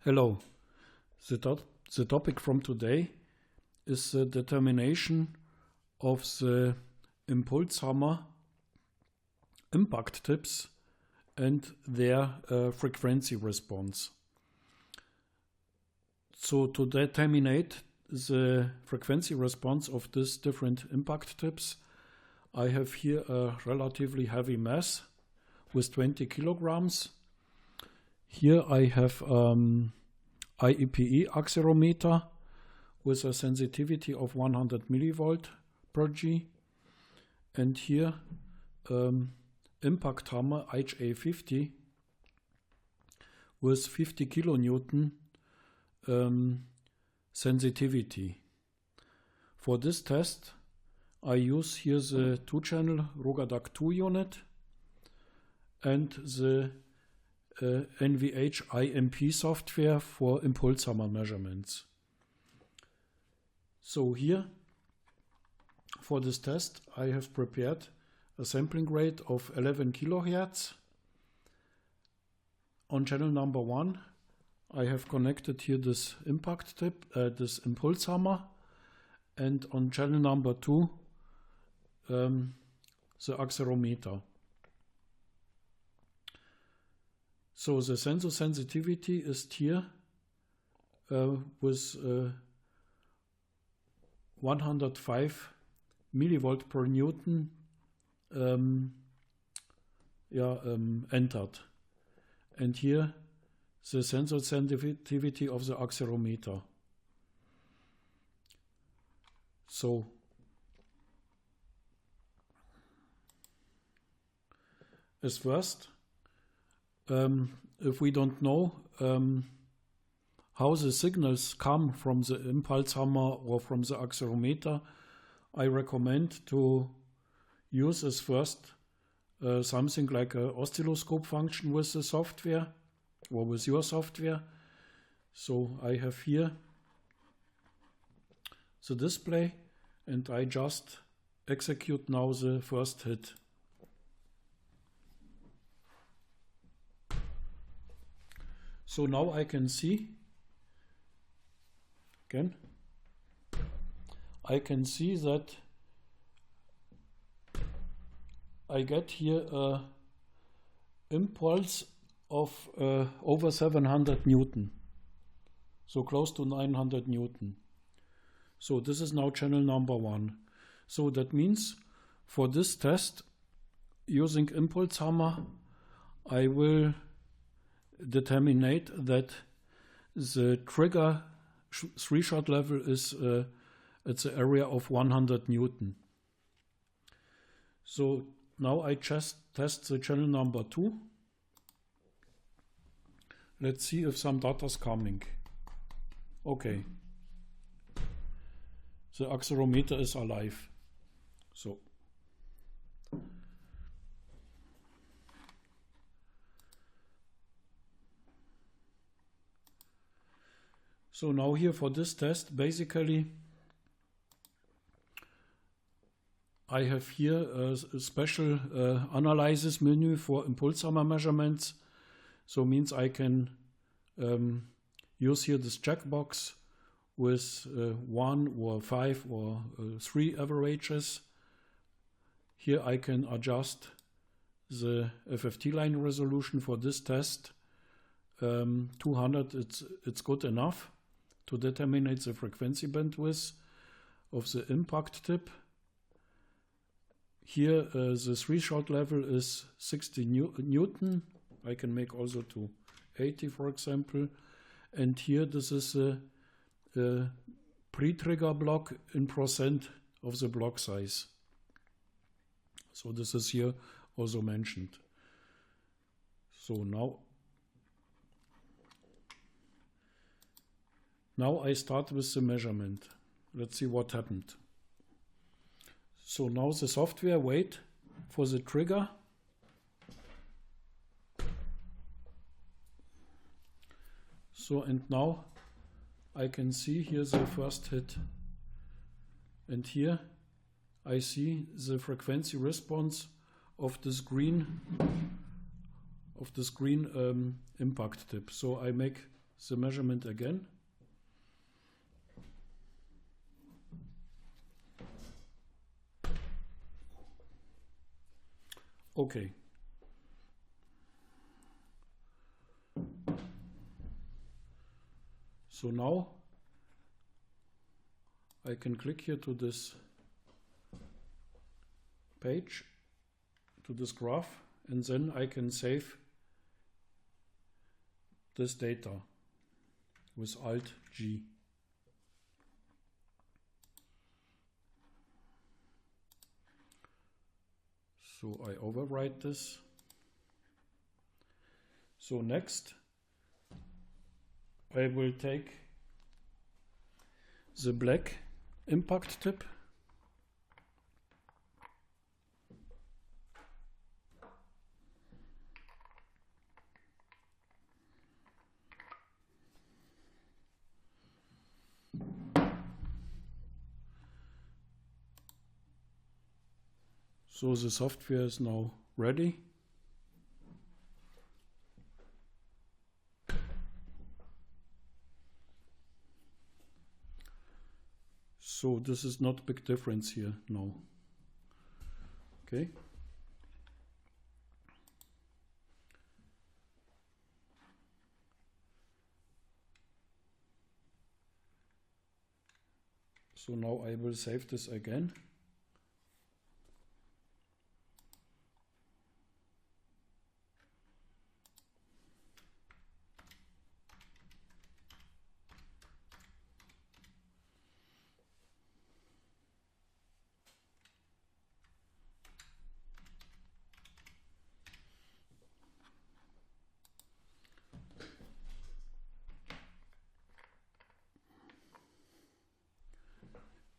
Hello. The topic from today is the determination of the impulse hammer impact tips and their frequency response. So to determine the frequency response of these different impact tips, I have here a relatively heavy mass with 20 kilograms. Here I have IEPE accelerometer with a sensitivity of 100 millivolt per G, and here impact hammer HA50 with 50 kilonewton sensitivity. For this test I use here the 2-channel Rogaduck 2 unit and the NVH IMP software for impulse hammer measurements. So here for this test I have prepared a sampling rate of 11 kilohertz. On channel number 1 I have connected here this impact tip, this impulse hammer, and on channel number 2 the accelerometer. So the sensor sensitivity is here with 105 millivolt per Newton entered, and here the sensor sensitivity of the accelerometer. So as first, if we don't know how the signals come from the impulse hammer or from the accelerometer, I recommend to use as first something like an oscilloscope function with the software or with your software. So I have here the display and I just execute now the first hit. So now I can see, again, I can see that I get here a impulse of over 700 Newton, so close to 900 Newton. So this is now channel number 1. So that means for this test using impulse hammer I will determine that the trigger 3-shot level is at the area of 100 Newton. So now I just test the channel number 2. Let's see if some data is coming. Okay. The accelerometer is alive. So now here for this test, basically I have here a special analysis menu for impulse hammer measurements. So means I can use here this checkbox with 1 or 5 or 3 averages. Here I can adjust the FFT line resolution for this test. 200 it's good enough to determine the frequency bandwidth of the impact tip. Here the 3-shot level is 60 Newton. I can make also to 80, for example. And here this is a pre-trigger block in percent of the block size. So this is here also mentioned. So now I start with the measurement. Let's see what happened. So now the software wait for the trigger. So and now I can see here the first hit. And here I see the frequency response of this green impact tip. So I make the measurement again. Okay. So now I can click here to this page, to this graph, and then I can save this data with Alt G. So I overwrite this. So next I will take the black impact tip . So the software is now ready. So this is not big difference here now. Okay. So now I will save this again.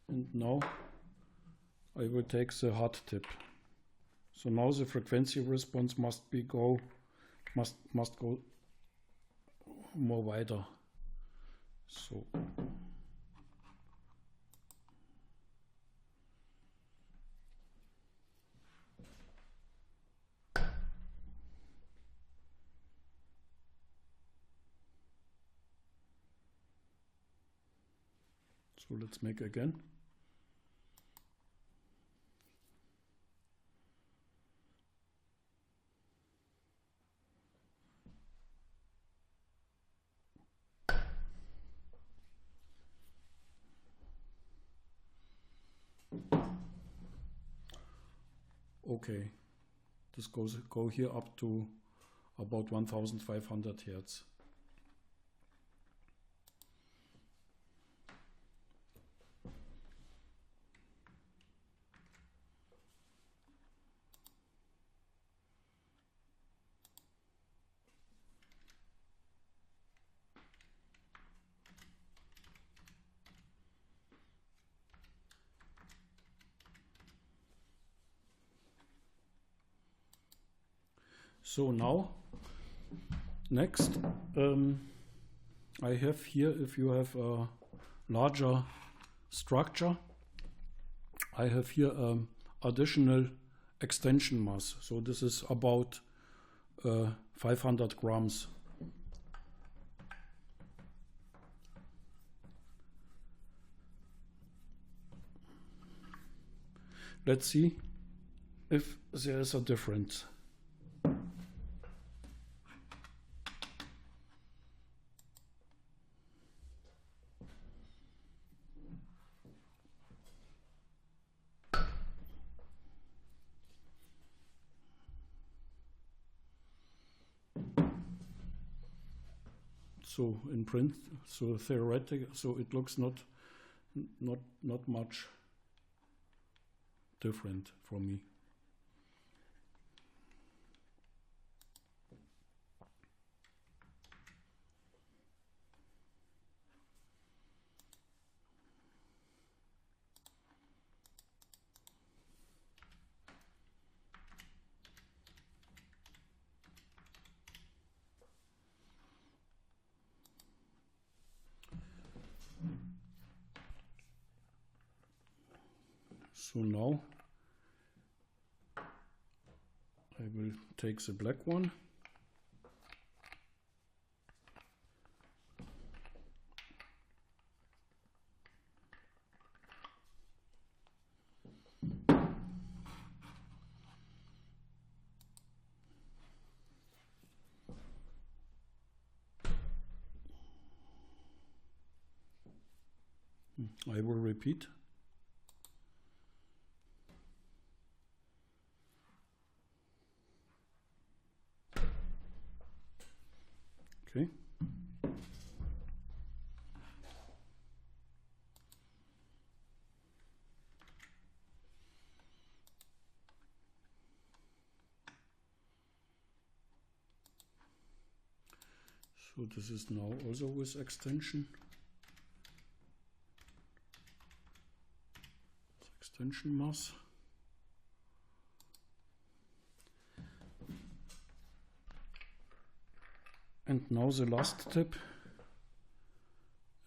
And now I will take the hard tip. So now the frequency response must go more wider. So let's make again. Okay, this go here up to about 1500 Hertz. So now, next, I have here, if you have a larger structure, I have here additional extension mass. So this is about 500 grams. Let's see if there is a difference. So in print, so theoretic, so it looks not much different for me. So now I will take the black one . I will repeat. Okay. So this is now also with extension. Extension mass. And now the last tip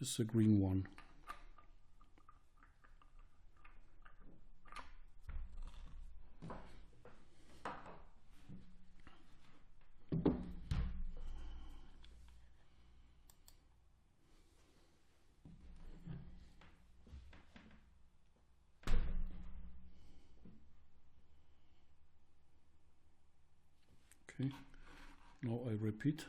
is the green one. Okay, now I repeat.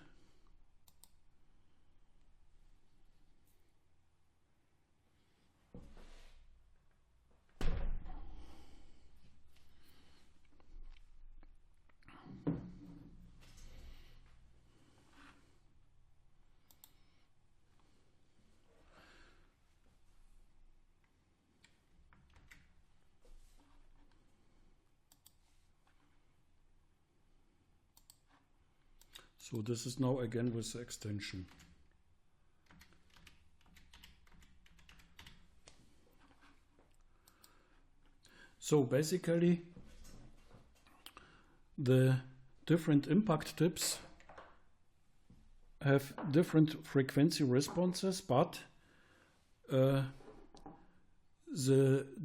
So this is now again with the extension. So basically the different impact tips have different frequency responses, but the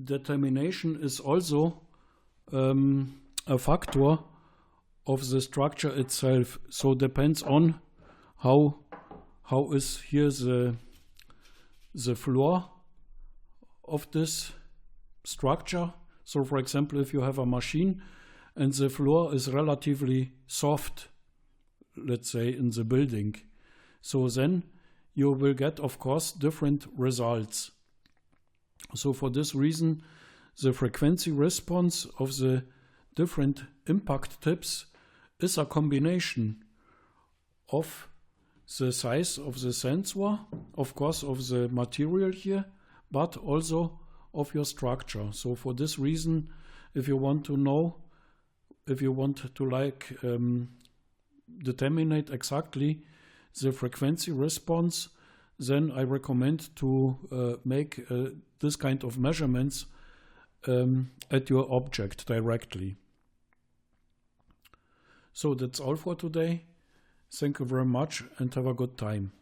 determination is also a factor of the structure itself. So depends on how is here the floor of this structure. So for example, if you have a machine and the floor is relatively soft, let's say in the building, so then you will get, of course, different results. So for this reason, the frequency response of the different impact tips is a combination of the size of the sensor, of course of the material here, but also of your structure. So for this reason, if you want to know, if you want to like determine exactly the frequency response, then I recommend to make this kind of measurements at your object directly. So that's all for today. Thank you very much and have a good time.